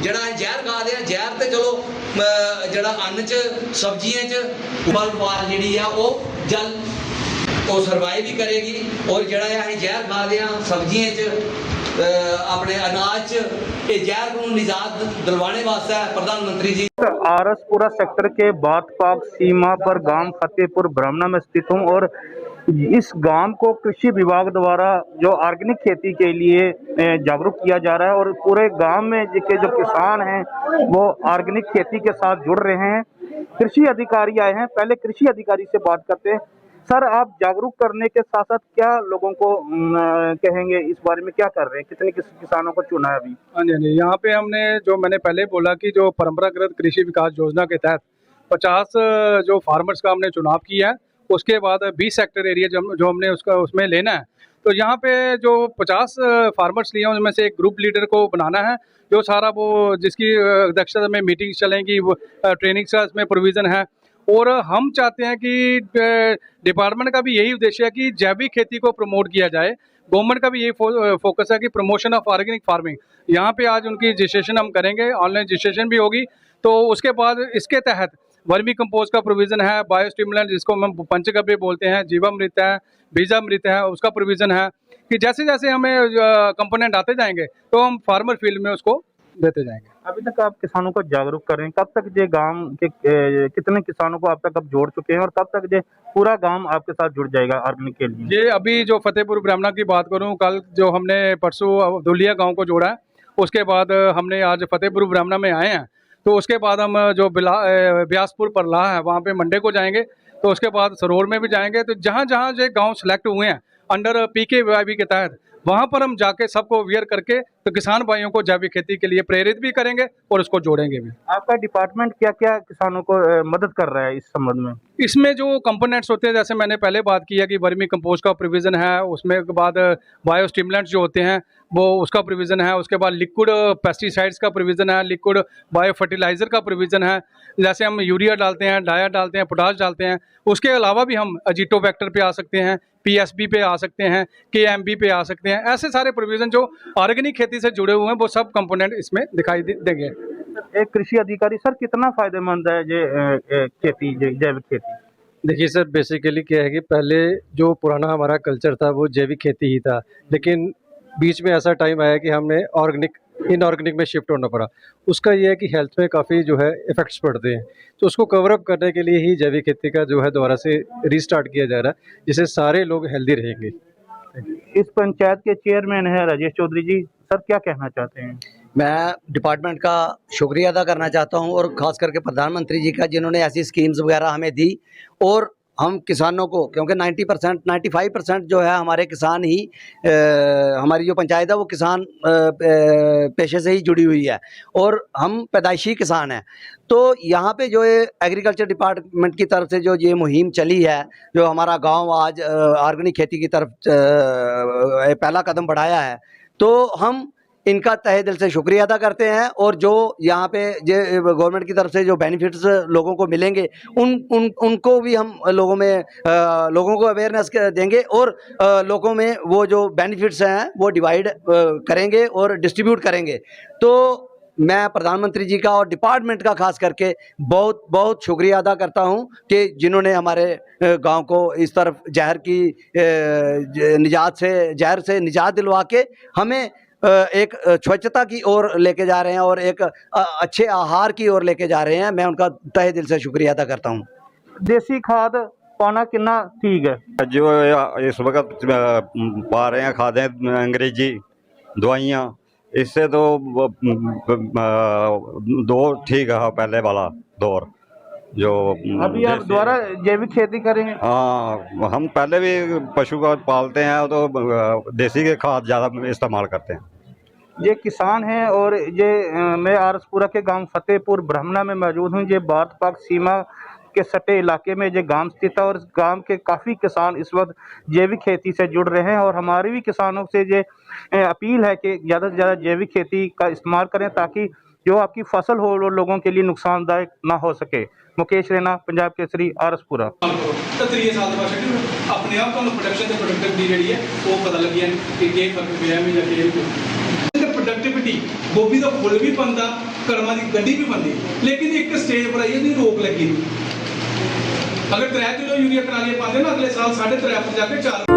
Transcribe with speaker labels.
Speaker 1: ਜਿਹੜਾ ਅਸੀਂ ਜ਼ਹਿਰ ਖਾਦੇ ਆ, ਜ਼ਹਿਰ ਤੇ ਚਲੋ ਜਿਹੜਾ ਅੰਨ 'ਚ ਸਬਜ਼ੀਆਂ 'ਚ ਬਲਵਾਰ ਜਿਹੜੀ ਆ ਉਹ ਜਲ ਉਹ ਸਰਵਾਈਵ भी करेगी। और ਜਿਹੜਾ ਅਸੀਂ ਜ਼ਹਿਰ ਖਾਦੇ ਆ ਸਬਜ਼ੀਆਂ 'ਚ ਆਪਣੇ अनाज 'ਚ ਇਹ ਜ਼ਹਿਰ ਨੂੰ निजात दिलवाने वास्ते प्रधानमंत्री जी।
Speaker 2: आरसपुरा सेक्टर के बात पाक सीमा पर गांव फतेहपुर ब्राह्मणा में स्थित हूं और इस गांव को कृषि विभाग द्वारा जो ऑर्गेनिक खेती के लिए जागरूक किया जा रहा है और पूरे गांव में के जो किसान हैं वो ऑर्गेनिक खेती के साथ जुड़ रहे हैं। कृषि अधिकारी आए हैं, पहले कृषि अधिकारी से बात करते हैं। सर, आप जागरूक करने के साथ साथ क्या लोगों को कहेंगे, इस बारे में क्या कर रहे हैं, कितने किसानों को चुना है अभी?
Speaker 3: हाँ जी, यहाँ पे हमने जो मैंने पहले बोला कि जो परंपरागत कृषि विकास योजना के तहत 50 जो फार्मर्स का हमने चुनाव किया है, उसके बाद 20 हेक्टेयर एरिया जो हमने उसमें लेना है। तो यहाँ पे जो 50 फार्मर्स लिए हैं उनमें से एक ग्रुप लीडर को बनाना है, जो सारा वो जिसकी अध्यक्षता में मीटिंग चलेंगी, वो ट्रेनिंग का इसमें प्रोविज़न है। और हम चाहते हैं कि डिपार्टमेंट का भी यही उद्देश्य है कि जैविक खेती को प्रमोट किया जाए। गवर्नमेंट का भी यही फोकस है कि प्रमोशन ऑफ ऑर्गेनिक फार्मिंग। यहाँ पे आज उनकी रजिस्ट्रेशन हम करेंगे, ऑनलाइन रजिस्ट्रेशन भी होगी। तो उसके बाद इसके तहत वर्मी कंपोस्ट का प्रोविज़न है, बायोस्टिमुलेंट जिसको हम पंचगव्य बोलते हैं, जीवामृत है, बीजामृत है, उसका प्रोविज़न है कि जैसे जैसे हमें कंपोनेंट आते जाएंगे तो हम फार्मर फील्ड में उसको देते जाएंगे।
Speaker 2: अभी तक आप किसानों को जागरूक कर रहे हैं, कब तक ये गांव के कितने किसानों को आप तक अब जोड़ चुके हैं और कब तक ये पूरा गांव आपके साथ जुड़ जाएगा ऑर्गेनिक के लिए?
Speaker 3: ये अभी जो फतेहपुर ब्राह्मणा की बात करूं, कल जो हमने परसों दुलिया गांव को जोड़ा है, उसके बाद हमने आज फतेहपुर ब्राह्मणा में आए हैं। तो उसके बाद हम जो ब्यासपुर परलाह है वहाँ पे मंडे को जाएंगे। तो उसके बाद सरोर में भी जाएंगे। तो जहाँ जहाँ जो गाँव सेलेक्ट हुए हैं अंडर PKVIB के तहत, वहाँ पर हम जाके सबको अवेयर करके तो किसान भाइयों को जैविक खेती के लिए प्रेरित भी करेंगे और उसको जोड़ेंगे भी।
Speaker 2: आपका डिपार्टमेंट क्या क्या किसानों को मदद कर रहा है इस संबंध में?
Speaker 3: इसमें जो कंपोनेंट्स होते हैं, जैसे मैंने पहले बात की है कि वर्मी कंपोस्ट का प्रोविज़न है, उसमें के बाद बायोस्टिमुलेंट्स जो होते हैं वो उसका प्रोविज़न है, उसके बाद लिक्विड पेस्टिसाइड्स का प्रोविज़न है, लिक्विड बायो फर्टिलाइज़र का प्रोविज़न है। जैसे हम यूरिया डालते हैं, डाया डालते हैं, पोटाश डालते हैं। उसके अलावा भी हम अजीटोबैक्टर पे आ सकते हैं, PSB पे आ सकते हैं, KMB पे आ सकते हैं। ऐसे सारे प्रोविज़न जो ऑर्गेनिक खेती से जुड़े हुए हैं वो सब कंपोनेंट इसमें दिखाई देंगे।
Speaker 2: एक कृषि अधिकारी सर, कितना फायदेमंद है ये खेती, जैविक खेती?
Speaker 4: देखिए सर, बेसिकली क्या है कि पहले जो पुराना हमारा कल्चर था वो जैविक खेती ही था, लेकिन बीच में ऐसा टाइम आया कि हमने इनऑर्गेनिक में शिफ्ट होना पड़ा। उसका ये है कि हेल्थ में काफ़ी जो है इफ़ेक्ट्स पड़ते हैं, तो उसको कवर अप करने के लिए ही जैविक खेती का जो है दोबारा से रीस्टार्ट किया जा रहा है, जिससे सारे लोग हेल्दी रहेंगे।
Speaker 2: इस पंचायत के चेयरमैन है राजेश चौधरी जी, सर क्या कहना चाहते हैं?
Speaker 5: मैं डिपार्टमेंट का शुक्रिया अदा करना चाहता हूं और ख़ास करके प्रधानमंत्री जी का, जिन्होंने ऐसी स्कीम्स वगैरह हमें दी। और हम किसानों को, क्योंकि 90% 95% जो है हमारे किसान ही हमारी जो पंचायत है वो किसान पेशे से ही जुड़ी हुई है और हम पैदाइशी किसान हैं। तो यहाँ पे जो एग्रीकल्चर डिपार्टमेंट की तरफ से जो ये मुहिम चली है, जो हमारा गांव आज ऑर्गेनिक खेती की तरफ पहला कदम बढ़ाया है, तो हम इनका तहे दिल से शुक्रिया अदा करते हैं। और जो यहाँ पे गवर्नमेंट की तरफ से जो बेनिफिट्स लोगों को मिलेंगे उनको भी हम लोगों को अवेयरनेस देंगे और लोगों में वो जो बेनिफिट्स हैं वो डिवाइड करेंगे और डिस्ट्रीब्यूट करेंगे। तो मैं प्रधानमंत्री जी का और डिपार्टमेंट का खास करके बहुत बहुत शुक्रिया अदा करता हूं कि जिन्होंने हमारे गांव को इस तरफ जहर से निजात दिलवा के हमें एक स्वच्छता की ओर लेके जा रहे हैं और एक अच्छे आहार की ओर लेके जा रहे हैं। मैं उनका तहे दिल से शुक्रिया अदा करता हूं।
Speaker 2: देसी खाद पाना कितना ठीक है?
Speaker 6: जो इस वक्त पा रहे हैं खादें अंग्रेजी दवाइयाँ, इससे तो दौर ठीक है, पहले वाला दौर जो
Speaker 2: अभी आप दोबारा जैविक खेती करेंगे?
Speaker 6: हाँ, हम पहले भी पशु का पालते हैं तो देसी के खाद ज़्यादा इस्तेमाल करते हैं।
Speaker 2: ये किसान हैं और ये मैं आरसपुरा के गांव फतेहपुर ब्राह्मणा में मौजूद हूँ। ये भारत पाक सीमा के सटे इलाके में ये गांव स्थित है और गांव के काफ़ी किसान इस वक्त जैविक खेती से जुड़ रहे हैं और हमारे भी किसानों से ये अपील है कि ज़्यादा से ज़्यादा जैविक खेती का इस्तेमाल करें ताकि जो आपकी फसल हो वो लोगों के लिए नुकसानदायक ना हो सके। मुकेश रैना, पंजाब केसरी, आरसपुरा।
Speaker 3: तत्रीय साल बाद अपने आप तो प्रोडक्शन ते प्रोडक्टिविटी जी है वो पता लगी है कि फर्क पिया है या प्रोडक्टिविटी
Speaker 7: गोभी का फुल भी बनता, कड़मा की गड्डी भी बनती, लेकिन एक स्टेज पर आई है रोक लगी नहीं। अगर 3 किलो यूरिया कराली पाते ना, अगले साल 3.5 पर जाके 4